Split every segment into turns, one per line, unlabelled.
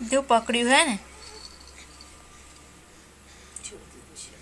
જો પકડ્યું હે ને.
છોડી દીધું છે.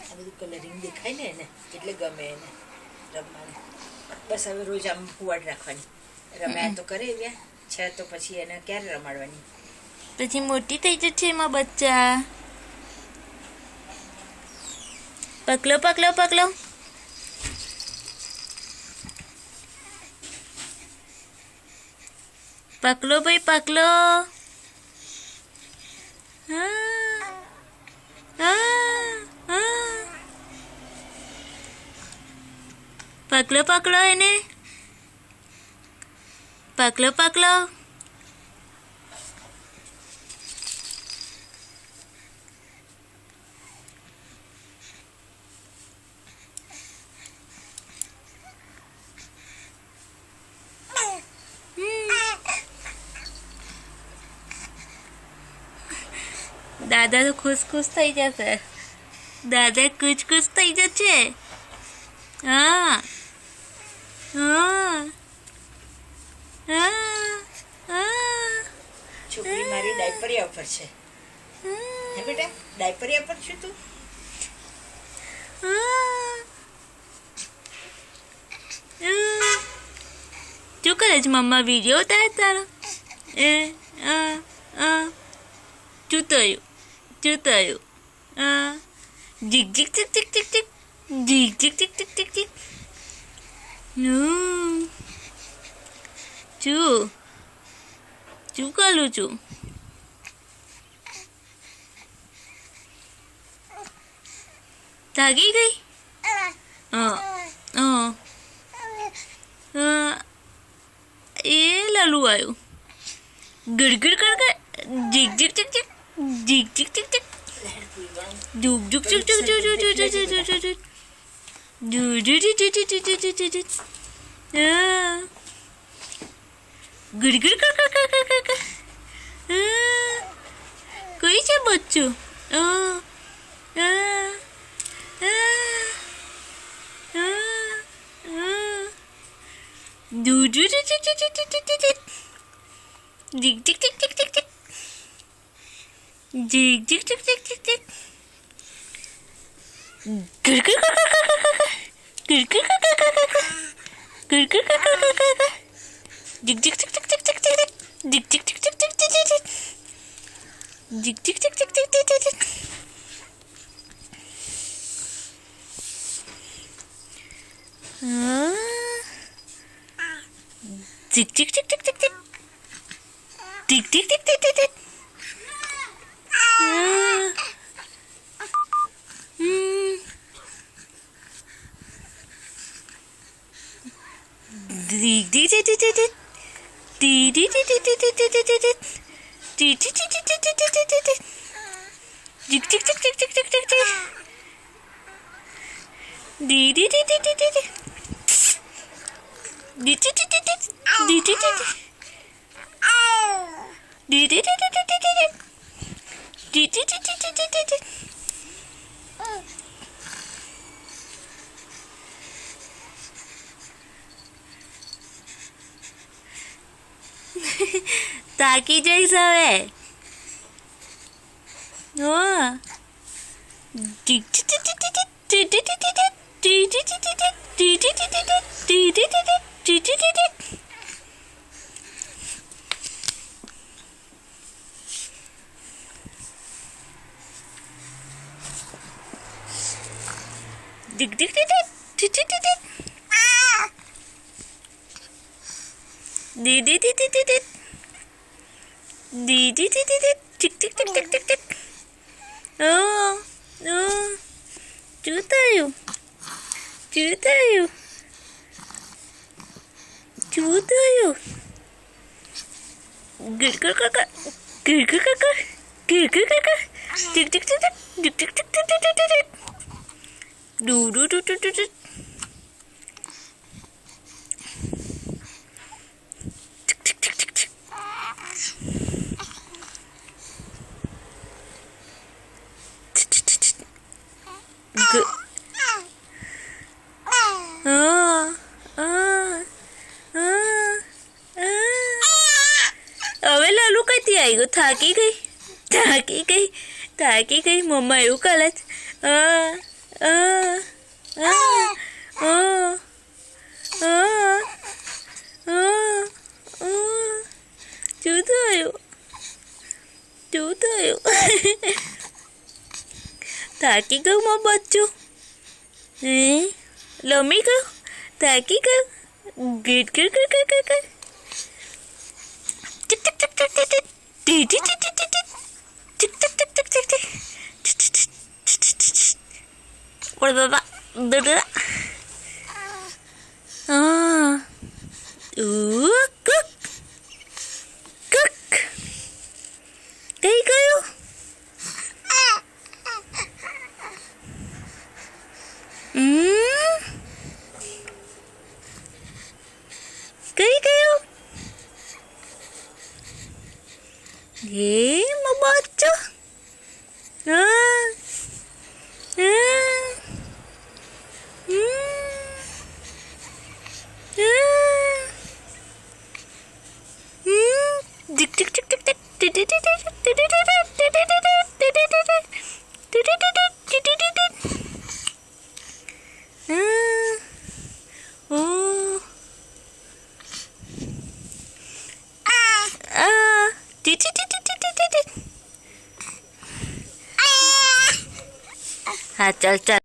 આ બધું કલરિંગ દેખાય ને એને એટલે ગમે એને રમવાનું. બસ હવે રોજ આમ પુવાડ રાખવાની. રમ્યા તો કરે એવ્યા છે તો પછી એને ક્યારે રમાડવાની.
પછી મોટી થઈ જશે એમાં બચ્ચા. પકલો પકલો પકલો. પકલો ભાઈ પકલો. હા હા હા. પકલો પકલો એને. પકલો પકલો. દાદા તો ખુશ થઈ જશે. દાદા ખુશ થઈ જશે. હા હા હા હા.
છોકરી મારી ડાયપરિયા ઉપર છે હે બેટા. ડાયપરિયા પર છું તું.
શું કરે છે મમ્મા? વિડીયો ઉતારે તારો? શું થયું? શું થયું? જીક જીક જીક જીક જીક જીક જીક જીક જીક જીક જીક જીક. શું કરું છું? જાગી ગઈ? એ લાલુ આવ્યું. ગડગડ ગડગડ. જીક જીક જીક જીક જીક જીક જીક જીક. જુક જુક જુક જુક જુક જુક જુક જુક જુક જુક જુક. જુ જુ જુ જુ જુ જુ જુ જુ જુ. ગડગડ ગડગડ ગડગડ ગડગડ. કોઈ છે બચ્ચું? જુ જુ જુ જુ જુ જુ જુ જુ જુ. જીક જીક જીક જીક જીક જીક. જીક જીક જીક જીક જીક જીક. ગડગડ ગડગડ ગડગડ ગડગડ ગડગડ ગડગડ ગડગડ. જીક જીક જીક જીક જીક જીક જીક. જીક જીક જીક જીક જીક જીક જીક. જીક જીક જીક જીક જીક જીક જીક. જીક જીક જીક જીક જીક જીક. જીક જીક જીક જીક જીક જીક. Dig dig dig dig dig dig. Dig dig dig dig dig dig dig dig dig. Dig dig dig dig dig dig dig dig dig. Dig dig dig dig dig dig dig dig. Dig dig dig dig dig dig dig. Dig dig dig dig dig. Dig dig dig dig. Dig dig dig dig dig dig dig. Dig dig dig dig dig dig dig dig. તાકી જઈશ હવે. ગયું, થાકી ગઈ. મમ્મા એવું કરે છે. શું થયું? થાકી ગયું મારું બચ્ચું? લમી ગયું? થાકી ગયું? Get get get get get ઓય બાબા. કઈ ગયું? કઈ ગયું? હે બચ્ચો. હા ચાલ ચાલ.